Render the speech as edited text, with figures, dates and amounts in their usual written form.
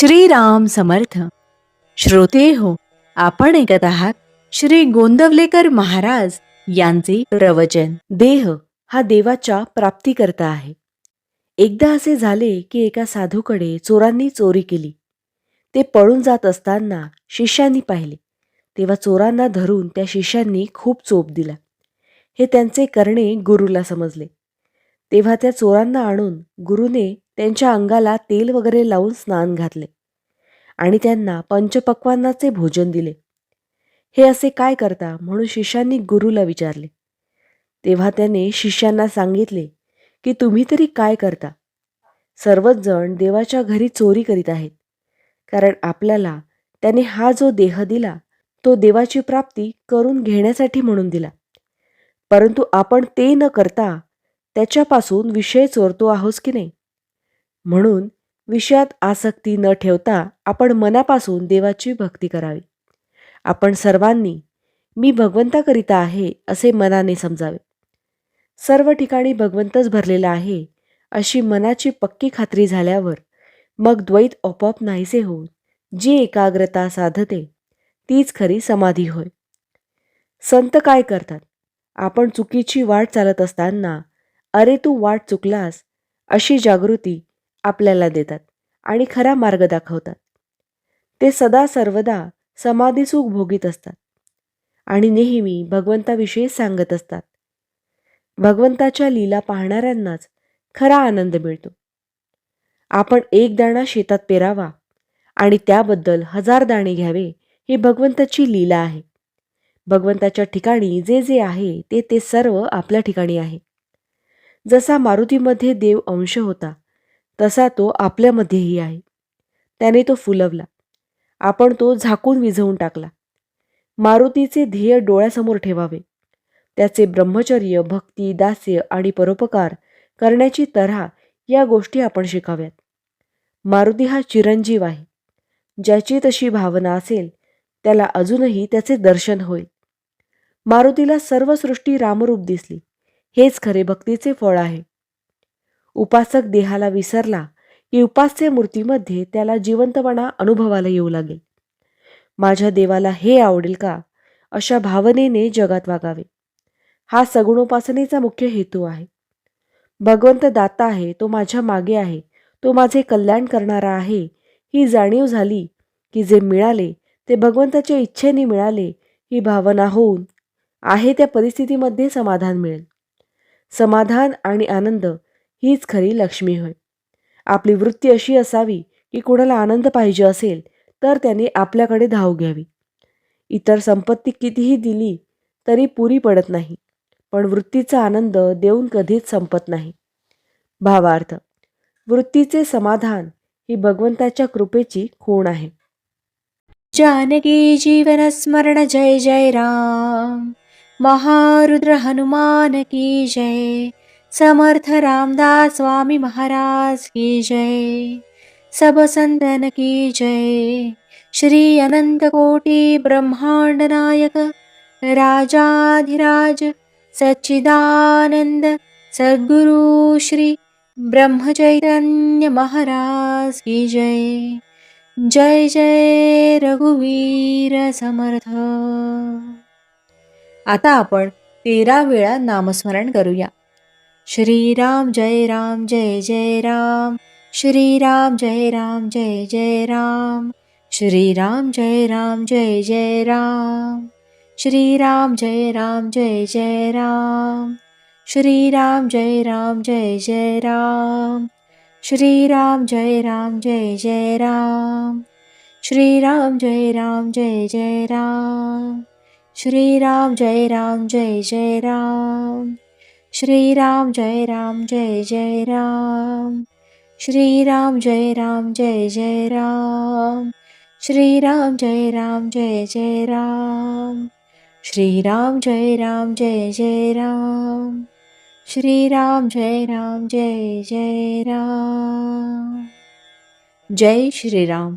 श्रीराम समर्थ. श्रोते हो, आपण ऐकत आहात श्री गोंदवलेकर महाराज यांचे प्रवचन. देह हा देवाच्या प्राप्तीकरता आहे. एकदा असे झाले की एका साधूकडे चोरांनी चोरी केली. ते पळून जात असताना शिष्यांनी पाहिले, तेव्हा चोरांना धरून त्या शिष्यांनी खूप चोप दिला. हे त्यांचे करणे गुरुला समजले. तेव्हा त्या चोरांना आणून गुरुने त्यांच्या अंगाला तेल वगैरे लावून स्नान घातले आणि त्यांना पंचपक्वान्नाचे भोजन दिले. हे असे काय करता म्हणून शिष्यांनी गुरुला विचारले. तेव्हा त्याने शिष्यांना सांगितले की तुम्ही तरी काय करता? सर्वच जण देवाच्या घरी चोरी करीत आहेत. कारण आपल्याला त्याने हा जो देह दिला तो देवाची प्राप्ती करून घेण्यासाठी म्हणून दिला, परंतु आपण ते न करता त्याच्यापासून विषय चोरतो आहोस की नाही? म्हणून विषयात आसक्ती न ठेवता आपण मनापासून देवाची भक्ती करावी. आपण सर्वांनी मी भगवंताकरिता आहे असे मनाने समजावे. सर्व ठिकाणी भगवंतच भरलेला आहे अशी मनाची पक्की खात्री झाल्यावर मग द्वैत आपोआप नाहीसे होऊन जी एकाग्रता साधते तीच खरी समाधी होय. संत काय करतात? आपण चुकीची वाट चालत असताना अरे तू वाट चुकलास अशी जागृती आपल्याला देतात आणि खरा मार्ग दाखवतात. ते सदा सर्वदा समाधी सुख भोगीत असतात आणि नेहमी भगवंताविषयी सांगत असतात. भगवंताच्या लीला पाहणाऱ्यांनाच खरा आनंद मिळतो. आपण एक दाणा शेतात पेरावा आणि त्याबद्दल 1000 दाणे घ्यावे ही भगवंताची लीला आहे. भगवंताच्या ठिकाणी जे जे आहे ते ते सर्व आपल्या ठिकाणी आहे. जसा मारुतीमध्ये देव अंश होता तसा तो आपल्यामध्येही आहे. त्याने तो फुलवला, आपण तो झाकून विझवून टाकला. मारुतीचे ध्येय डोळ्यासमोर ठेवावे. त्याचे ब्रह्मचर्य, भक्ती, दास्य आणि परोपकार करण्याची तऱ्हा या गोष्टी आपण शिकाव्यात. मारुती हा चिरंजीव आहे. ज्याची तशी भावना असेल त्याला अजूनही त्याचे दर्शन होईल. मारुतीला सर्व सृष्टी रामरूप दिसली. हेच खरे भक्तीचे फळ आहे. उपासक देहाला विसरला की उपास्य मूर्तीमध्ये त्याला जिवंतपणा अनुभवाला येऊ लागेल. माझ्या देवाला हे आवडेल का अशा भावनेने जगात वागावे. हा सगुणोपासनेचा मुख्य हेतू आहे. भगवंत दाता आहे, तो माझ्या मागे आहे, तो माझे कल्याण करणारा आहे ही जाणीव झाली की जे मिळाले ते भगवंताच्या इच्छेने मिळाले ही भावना होऊन आहे त्या परिस्थितीमध्ये समाधान मिळेल. समाधान आणि आनंद हीच खरी लक्ष्मी होय. आपली वृत्ती अशी असावी की कोणाला आनंद पाहिजे असेल तर त्याने आपल्याकडे धाव घ्यावी. इतर संपत्ती कितीही दिली तरी पुरी पडत नाही, पण वृत्तीचा आनंद देऊन कधीच संपत नाही. भावार्थ, वृत्तीचे समाधान ही भगवंताच्या कृपेची खूण आहे. जानकी जीवन स्मरण जय जय राम, महारुद्र हनुमान की जय, समर्थ रामदास स्वामी महाराज की जय, सब संतन की जय. श्री अनंत कोटी ब्रह्मांड नायक राजाधिराज सच्चिदानंद सद्गुरु श्री ब्रह्मचैतन्य महाराज की जय. जय जय रघुवीर समर्थ. आता आपण 13 वेळा नामस्मरण करूया. श्रीराम जय राम जय जय राम, श्रीराम जय राम जय जय राम, श्रीराम जय राम जय जय राम, श्रीराम जय राम जय जय राम, श्रीराम जय राम जय जय राम, श्रीराम जय राम जय जय राम, श्रीराम जय राम जय जय राम, श्रीराम जय राम जय जय राम, श्रीराम जय राम जय जय राम, श्रीराम जय राम जय जय राम, श्रीराम जय राम जय जय राम, श्रीराम जय राम जय जय राम, श्रीराम जय राम जय जय राम. जय श्रीराम.